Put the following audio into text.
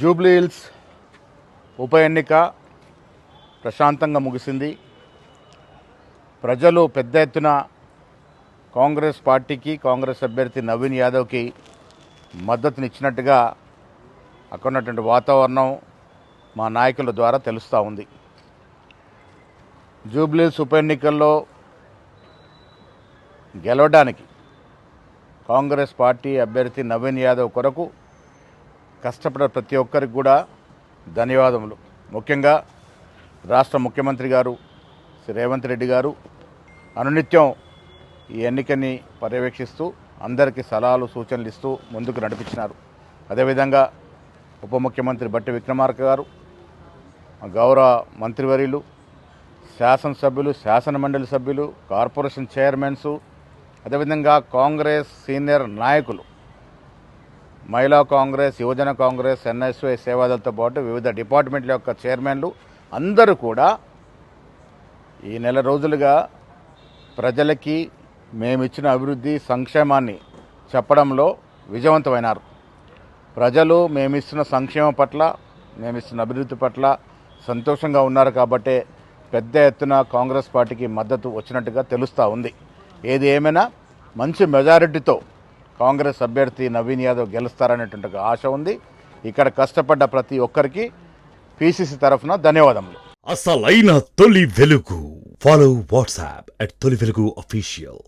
జూబ్లీహిల్స్ ఉప ఎన్నిక ప్రశాంతంగా ముగిసింది. ప్రజలు పెద్ద ఎత్తున కాంగ్రెస్ పార్టీకి, కాంగ్రెస్ అభ్యర్థి నవీన్ యాదవ్కి మద్దతునిచ్చినట్టుగా అక్కడ ఉన్నటువంటి వాతావరణం మా నాయకుల ద్వారా తెలుస్తూ ఉంది. జూబ్లీహిల్స్ ఉప ఎన్నికల్లో గెలవడానికి కాంగ్రెస్ పార్టీ అభ్యర్థి నవీన్ యాదవ్ కొరకు కష్టపడే ప్రతి ఒక్కరికి కూడా ధన్యవాదములు. ముఖ్యంగా రాష్ట్ర ముఖ్యమంత్రి గారు శ్రీ రేవంత్ రెడ్డి గారు అనునిత్యం ఈ ఎన్నికని పర్యవేక్షిస్తూ అందరికీ సలహాలు సూచనలు ఇస్తూ ముందుకు నడిపించినారు. అదేవిధంగా ఉప ముఖ్యమంత్రి బట్టి విక్రమార్క గారు, గౌరవ మంత్రివర్యులు, శాసనసభ్యులు, శాసనమండలి సభ్యులు, కార్పొరేషన్ చైర్మన్సు, అదేవిధంగా కాంగ్రెస్ సీనియర్ నాయకులు, మహిళా కాంగ్రెస్, యువజన కాంగ్రెస్, ఎన్ఎస్వై, సేవాదళతో పాటు వివిధ డిపార్ట్మెంట్ల యొక్క చైర్మన్లు అందరూ కూడా ఈ నెల రోజులుగా ప్రజలకి మేమిచ్చిన అభివృద్ధి సంక్షేమాన్ని చెప్పడంలో విజయవంతమైనారు. ప్రజలు మేమిస్తున్న సంక్షేమం పట్ల, మేమిస్తున్న అభివృద్ధి పట్ల సంతోషంగా ఉన్నారు. కాబట్టే పెద్ద ఎత్తున కాంగ్రెస్ పార్టీకి మద్దతు వచ్చినట్టుగా తెలుస్తూ ఉంది. ఏది ఏమైనా మంచి మెజారిటీతో కాంగ్రెస్ అభ్యర్థి నవీన్ యాదవ్ గెలుస్తారనేటువంటి ఆశ ఉంది. ఇక్కడ కష్టపడ్డ ప్రతి ఒక్కరికి పిసిసి తరఫున ధన్యవాదములు. అసలైన తొలి వెలుగు. ఫాలో వాట్సాప్ @తొలి వెలుగు అఫీషియల్.